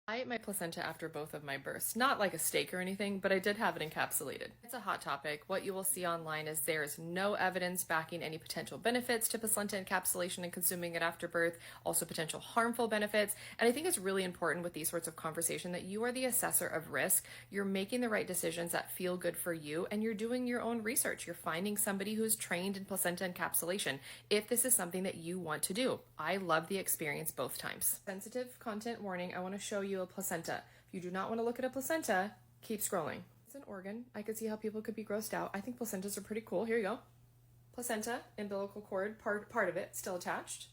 I ate my placenta after both of my births. Not like a steak or anything, but I did have it encapsulated. It's a hot topic. What you will see online is there is no evidence backing any potential benefits to placenta encapsulation and consuming it after birth, also potential harmful benefits. And I think it's really important with these sorts of conversation that you are the assessor of risk. You're making the right decisions that feel good for you, and you're doing your own research. You're finding somebody who's trained in placenta encapsulation if this is something that you want to do. I love the experience both times. Sensitive content warning. I want to show you a placenta. If you do not want to look at a placenta, keep scrolling. It's an organ. I could see how people could be grossed out. I think placentas are pretty cool. Here you go. Placenta, umbilical cord, part of it still attached.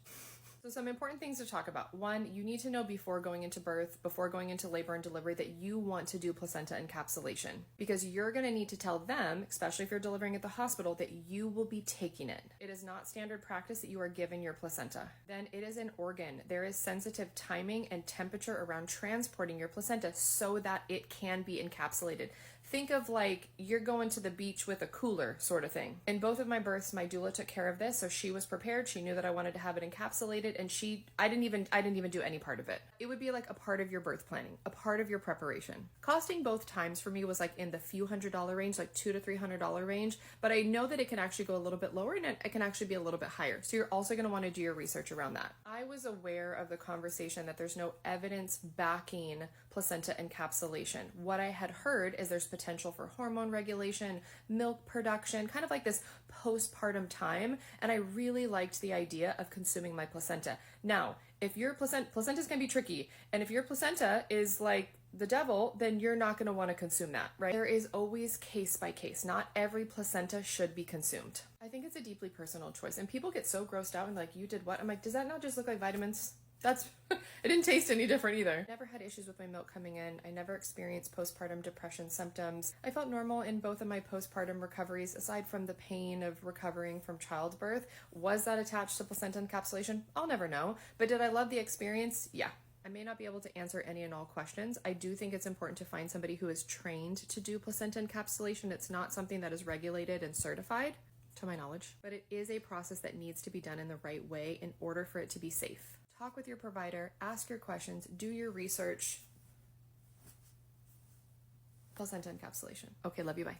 So some important things to talk about. One, you need to know before going into birth, before going into labor and delivery, that you want to do placenta encapsulation, because you're going to need to tell them, especially if you're delivering at the hospital, that you will be taking it. It is not standard practice that you are given your placenta. Then it is an organ. There is sensitive timing and temperature around transporting your placenta so that it can be encapsulated. Think of like you're going to the beach with a cooler sort of thing. In both of my births, my doula took care of this, so she was prepared. She knew that I wanted to have it encapsulated, and I didn't even do any part of it. It would be like a part of your birth planning, a part of your preparation. Costing both times for me was like in the few $100 range, like $200 to $300 range, but I know that it can actually go a little bit lower and it can actually be a little bit higher. So you're also going to want to do your research around that. I was aware of the conversation that there's no evidence backing placenta encapsulation. What I had heard is there's potential for hormone regulation, milk production, kind of like this postpartum time. And I really liked the idea of consuming my placenta. Now, if your placenta's gonna be tricky, and if your placenta is like the devil, then you're not gonna wanna consume that, right? There is always case by case. Not every placenta should be consumed. I think it's a deeply personal choice. And people get so grossed out and like, you did what? I'm like, does that not just look like vitamins? It didn't taste any different either. Never had issues with my milk coming in. I never experienced postpartum depression symptoms. I felt normal in both of my postpartum recoveries, aside from the pain of recovering from childbirth. Was that attached to placenta encapsulation? I'll never know. But did I love the experience? Yeah. I may not be able to answer any and all questions. I do think it's important to find somebody who is trained to do placenta encapsulation. It's not something that is regulated and certified, to my knowledge, but it is a process that needs to be done in the right way in order for it to be safe. Talk with your provider, ask your questions, do your research. Placenta encapsulation. Okay, love you, bye.